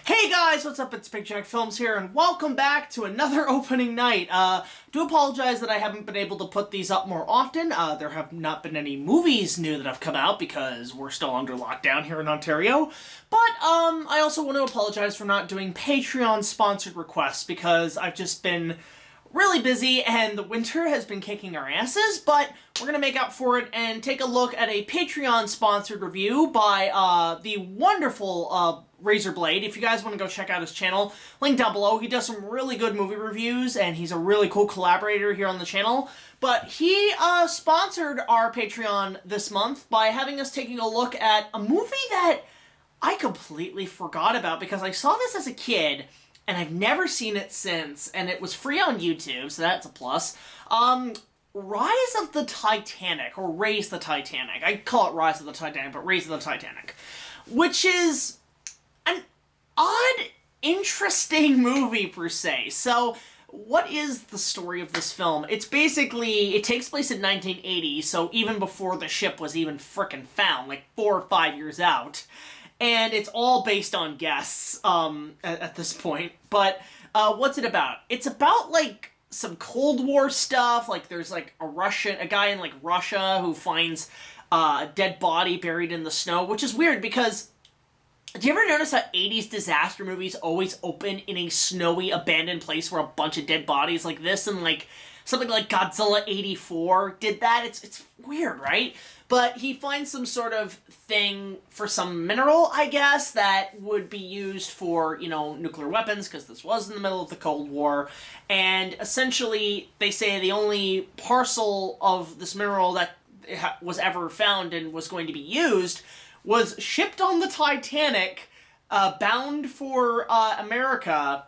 Hey guys, what's up? It's BigJackFilms here, and welcome back to another opening night. Do apologize that I haven't been able to put these up more often. There have not been any movies new that have come out because we're still under lockdown here in Ontario. But, I also want to apologize for not doing Patreon-sponsored requests because I've just been really busy and the winter has been kicking our asses, but we're gonna make up for it and take a look at a Patreon-sponsored review by, the wonderful, RaisorBlade. If you guys want to go check out his channel, link down below. He does some really good movie reviews, and he's a really cool collaborator here on the channel. But he sponsored our Patreon this month by having us taking a look at a movie that I completely forgot about because I saw this as a kid, and I've never seen it since, and it was free on YouTube, so that's a plus. Rise of the Titanic, or Raise the Titanic. I call it Rise of the Titanic, but Raise of the Titanic. Which is an odd, interesting movie, per se. So, what is the story of this film? It's basically, it takes place in 1980, so even before the ship was even frickin' found, like 4 or 5 years out. And it's all based on guests, at this point. But, what's it about? It's about, like, some Cold War stuff. Like, there's, like, a guy in, like, Russia who finds a dead body buried in the snow, which is weird because do you ever notice that 80s disaster movies always open in a snowy, abandoned place where a bunch of dead bodies like this, and like something like Godzilla 84 did that? It's weird, right? But he finds some sort of thing for some mineral, I guess, that would be used for, you know, nuclear weapons, because this was in the middle of the Cold War. And essentially, they say the only parcel of this mineral that was ever found and was going to be used was shipped on the Titanic, bound for America,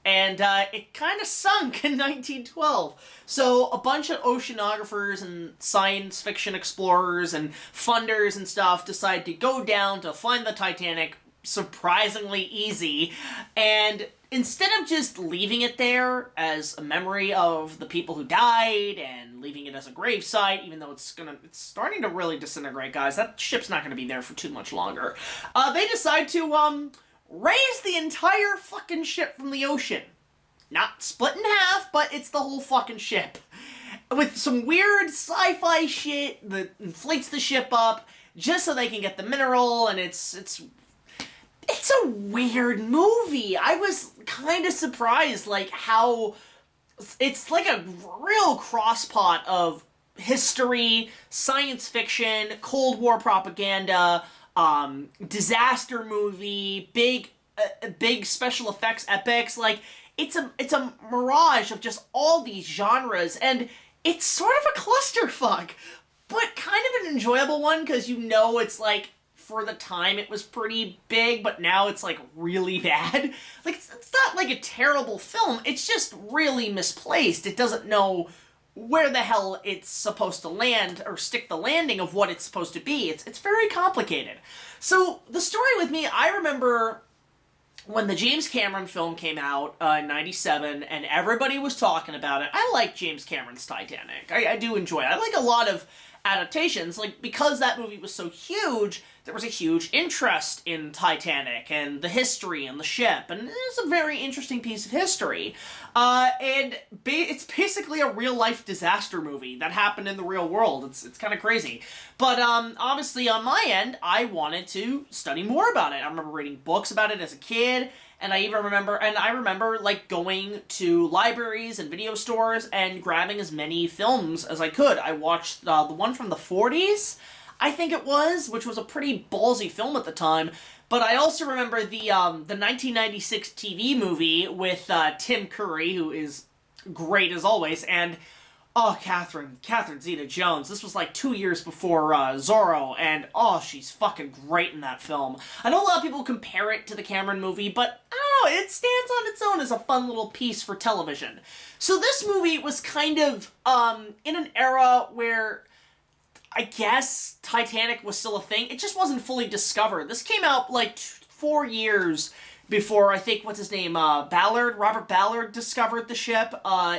and it kind of sunk in 1912. So a bunch of oceanographers and science fiction explorers and funders and stuff decide to go down to find the Titanic, surprisingly easy, and instead of just leaving it there as a memory of the people who died and leaving it as a gravesite, even though it's starting to really disintegrate, guys. That ship's not going to be there for too much longer. They decide to, raise the entire fucking ship from the ocean. Not split in half, but it's the whole fucking ship. With some weird sci-fi shit that inflates the ship up just so they can get the mineral, and it's a weird movie. I was kind of surprised, like, how it's like a real crosspot of history, science fiction, Cold War propaganda, disaster movie, big special effects epics. Like, it's a mirage of just all these genres, and it's sort of a clusterfuck, but kind of an enjoyable one, because you know it's like, for the time it was pretty big, but now it's like really bad. Like, it's not like a terrible film, it's just really misplaced. It doesn't know where the hell it's supposed to land or stick the landing of what it's supposed to be. It's very complicated. So the story with me, I remember when the James Cameron film came out in 97 and everybody was talking about it. I like James Cameron's Titanic. I do enjoy it. I like a lot of adaptations, like, because that movie was so huge, there was a huge interest in Titanic and the history and the ship, and it's a very interesting piece of history. It's basically a real-life disaster movie that happened in the real world. It's kind of crazy. But, obviously, on my end, I wanted to study more about it. I remember reading books about it as a kid, and I remember, like, going to libraries and video stores and grabbing as many films as I could. I watched the one from the 40s, I think it was, which was a pretty ballsy film at the time. But I also remember the 1996 TV movie with Tim Curry, who is great as always, and Catherine Zeta-Jones. This was like 2 years before Zorro, and she's fucking great in that film. I know a lot of people compare it to the Cameron movie, but I don't know, it stands on its own as a fun little piece for television. So this movie was kind of in an era where I guess Titanic was still a thing. It just wasn't fully discovered. This came out like 4 years before, I think, what's his name, Robert Ballard discovered the ship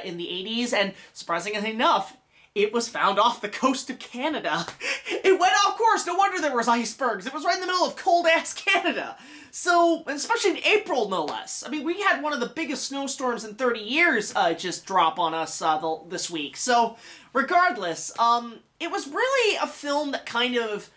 in the 80s, and surprisingly enough, it was found off the coast of Canada. It went off course. No wonder there was icebergs. It was right in the middle of cold-ass Canada. So, especially in April, no less. I mean, we had one of the biggest snowstorms in 30 years just drop on us this week. So, regardless, it was really a film that kind of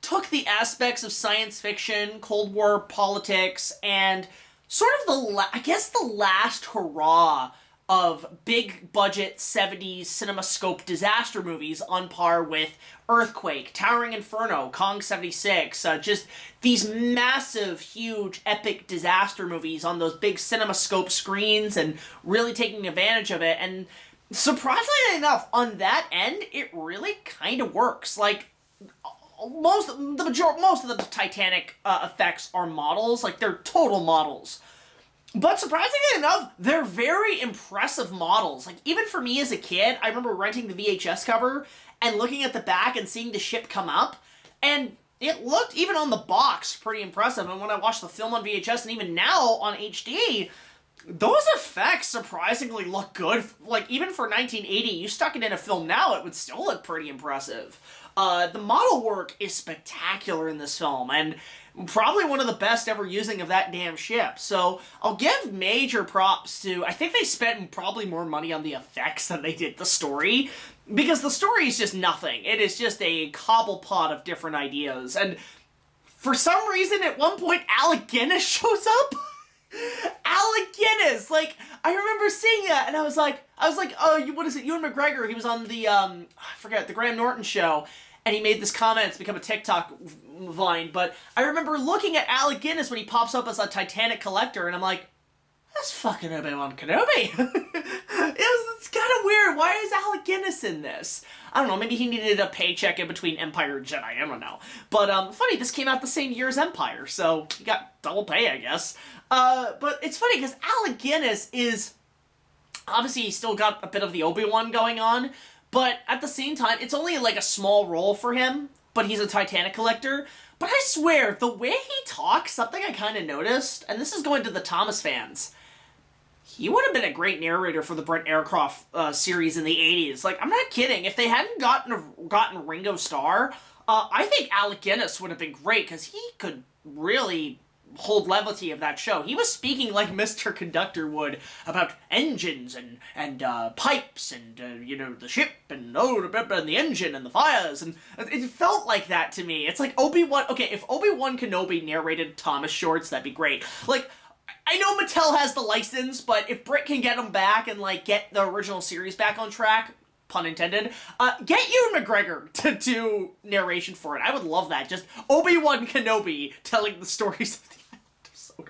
took the aspects of science fiction, Cold War politics, and sort of the last hurrah of big-budget 70s CinemaScope disaster movies on par with Earthquake, Towering Inferno, Kong 76, just these massive, huge, epic disaster movies on those big CinemaScope screens and really taking advantage of it. And surprisingly enough, on that end, it really kind of works. Like, most of the Titanic effects are models, like they're total models. But surprisingly enough, they're very impressive models. Like, even for me as a kid, I remember renting the VHS cover and looking at the back and seeing the ship come up, and it looked, even on the box, pretty impressive. And when I watched the film on VHS, and even now on HD, those effects surprisingly look good. Like, even for 1980, you stuck it in a film now, it would still look pretty impressive. The model work is spectacular in this film, and probably one of the best ever using of that damn ship. So, I'll give major props to, I think they spent probably more money on the effects than they did the story, because the story is just nothing. It is just a cobblepot of different ideas, and for some reason, at one point, Alec Guinness shows up. Alec Guinness! Like, I remember seeing that, and I was like, oh, what is it, Ewan McGregor, he was on the, I forget, the Graham Norton show, and he made this comment, it's become a TikTok vine, but I remember looking at Alec Guinness when he pops up as a Titanic collector, and I'm like, that's fucking Obi-Wan Kenobi. It's kind of weird. Why is Alec Guinness in this? I don't know, maybe he needed a paycheck in between Empire and Jedi, I don't know. But, funny, this came out the same year as Empire, so he got double pay, I guess. But it's funny, because Alec Guinness is, obviously he's still got a bit of the Obi-Wan going on, but at the same time, it's only like a small role for him, but he's a Titanic collector. But I swear, the way he talks, something I kind of noticed, and this is going to the Thomas fans, he would have been a great narrator for the Brent Aircroft series in the 80s. Like, I'm not kidding. If they hadn't gotten Ringo Starr, I think Alec Guinness would have been great, because he could really hold levity of that show. He was speaking like Mr. Conductor would about engines and pipes and, you know, the ship and the engine and the fires, and it felt like that to me. It's like Obi-Wan, okay, if Obi-Wan Kenobi narrated Thomas shorts, that'd be great. Like, I know Mattel has the license, but if Britt can get them back and, like, get the original series back on track, pun intended, get Ewan McGregor to do narration for it. I would love that. Just Obi-Wan Kenobi telling the stories of the episode.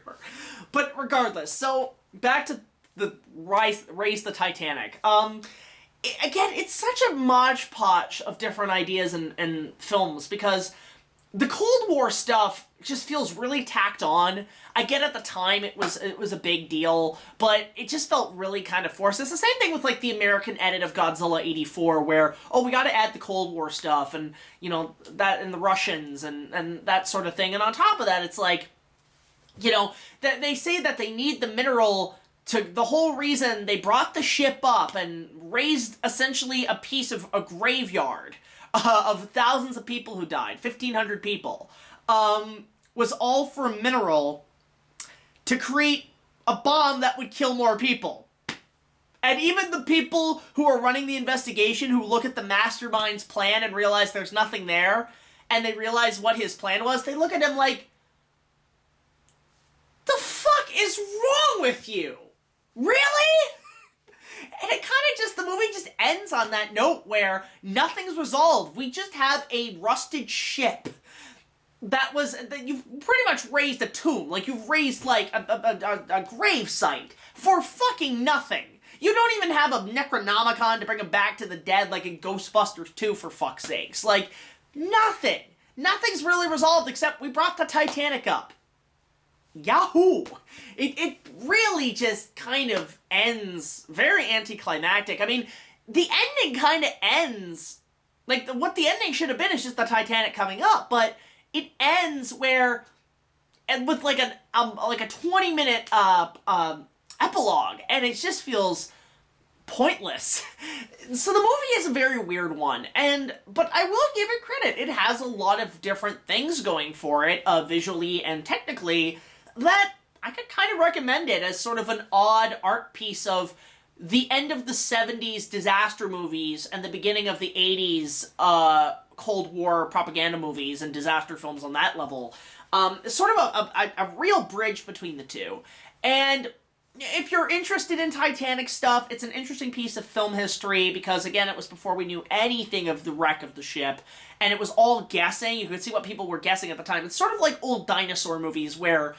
But regardless, so back to the Raise the Titanic. Again, it's such a modge podge of different ideas and films, because the Cold War stuff just feels really tacked on. I get at the time it was a big deal, but it just felt really kind of forced. It's the same thing with, like, the American edit of Godzilla 84, where, oh, we gotta add the Cold War stuff, and, you know, that, and the Russians, and that sort of thing. And on top of that, it's like, you know, that they say that they need the mineral to, the whole reason they brought the ship up and raised essentially a piece of a graveyard of thousands of people who died, 1,500 people, was all for a mineral to create a bomb that would kill more people. And even the people who are running the investigation, who look at the mastermind's plan and realize there's nothing there, and they realize what his plan was, they look at him like, the fuck is wrong with you? Really? And it kind of just, the movie just ends on that note where nothing's resolved. We just have a rusted ship that you've pretty much raised a tomb. Like, you've raised, like, a grave site for fucking nothing. You don't even have a Necronomicon to bring him back to the dead like in Ghostbusters 2, for fuck's sakes. Like, nothing. Nothing's really resolved except we brought the Titanic up. Yahoo! It really just kind of ends very anticlimactic. I mean, the ending kind of ends, like, what the ending should have been is just the Titanic coming up, but it ends where, and with like a 20-minute epilogue, and it just feels pointless. So the movie is a very weird one, but I will give it credit. It has a lot of different things going for it, visually and technically, that I could kind of recommend it as sort of an odd art piece of the end of the 70s disaster movies and the beginning of the 80s Cold War propaganda movies and disaster films on that level. It's sort of a real bridge between the two. And if you're interested in Titanic stuff, it's an interesting piece of film history because, again, it was before we knew anything of the wreck of the ship, and it was all guessing. You could see what people were guessing at the time. It's sort of like old dinosaur movies where,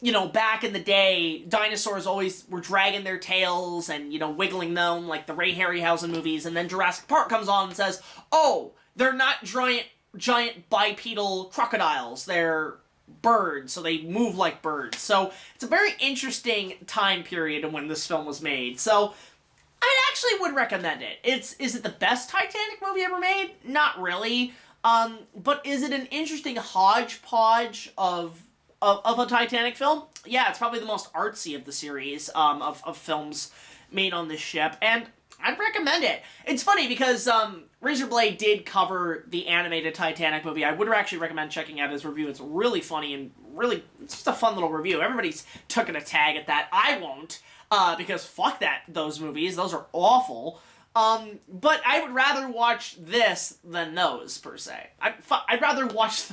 you know, back in the day, dinosaurs always were dragging their tails and, you know, wiggling them like the Ray Harryhausen movies, and then Jurassic Park comes on and says, oh, they're not giant bipedal crocodiles, they're birds, so they move like birds. So it's a very interesting time period when this film was made. So I actually would recommend it. Is it the best Titanic movie ever made? Not really. But is it an interesting hodgepodge of a Titanic film? Yeah, it's probably the most artsy of the series of films made on this ship, and I'd recommend it. It's funny because RaisorBlade did cover the animated Titanic movie. I would actually recommend checking out his review. It's really funny and it's just a fun little review. Everybody's taking a tag at that. I won't, because fuck those movies. Those are awful. But I would rather watch this than those, per se. I'd rather watch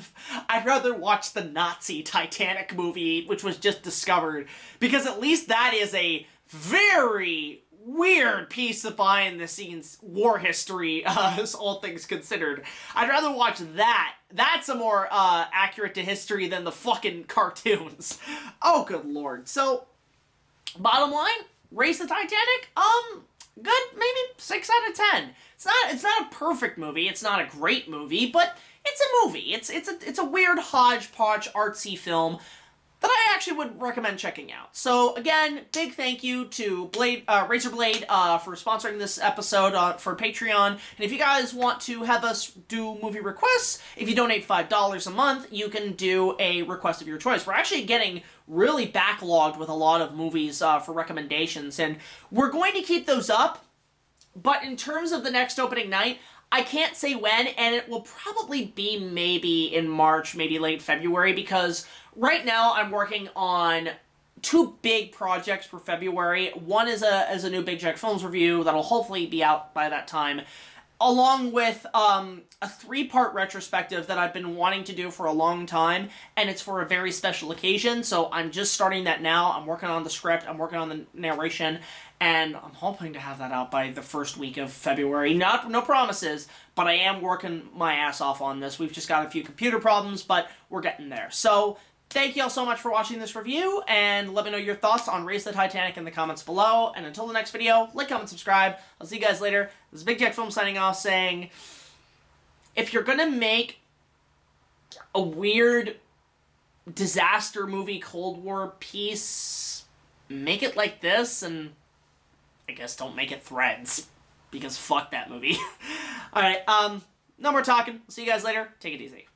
the Nazi Titanic movie, which was just discovered, because at least that is a very weird piece of behind-the-scenes war history, all things considered. I'd rather watch that. That's a more accurate to history than the fucking cartoons. Oh, good lord. So, bottom line, Race the Titanic? Good, maybe 6 out of 10. It's not a perfect movie. It's not a great movie, but it's a movie. It's a weird hodgepodge artsy film that I actually would recommend checking out. So again, big thank you to RaisorBlade for sponsoring this episode for Patreon. And if you guys want to have us do movie requests, if you donate $5 a month, you can do a request of your choice. We're actually getting really backlogged with a lot of movies for recommendations, and we're going to keep those up. But in terms of the next opening night, I can't say when, and it will probably be maybe in March, maybe late February, because right now I'm working on 2 big projects for February. One is a new BigJackFilms review that'll hopefully be out by that time, along with a 3-part retrospective that I've been wanting to do for a long time, and it's for a very special occasion, so I'm just starting that now. I'm working on the script, I'm working on the narration, and I'm hoping to have that out by the first week of February. No promises, but I am working my ass off on this. We've just got a few computer problems, but we're getting there. So, thank you all so much for watching this review, and let me know your thoughts on Race the Titanic in the comments below. And until the next video, like, comment, subscribe. I'll see you guys later. This is BigJackFilms signing off saying, if you're gonna make a weird disaster movie Cold War piece, make it like this, and I guess don't make it Threads, because fuck that movie. Alright, no more talking. See you guys later. Take it easy.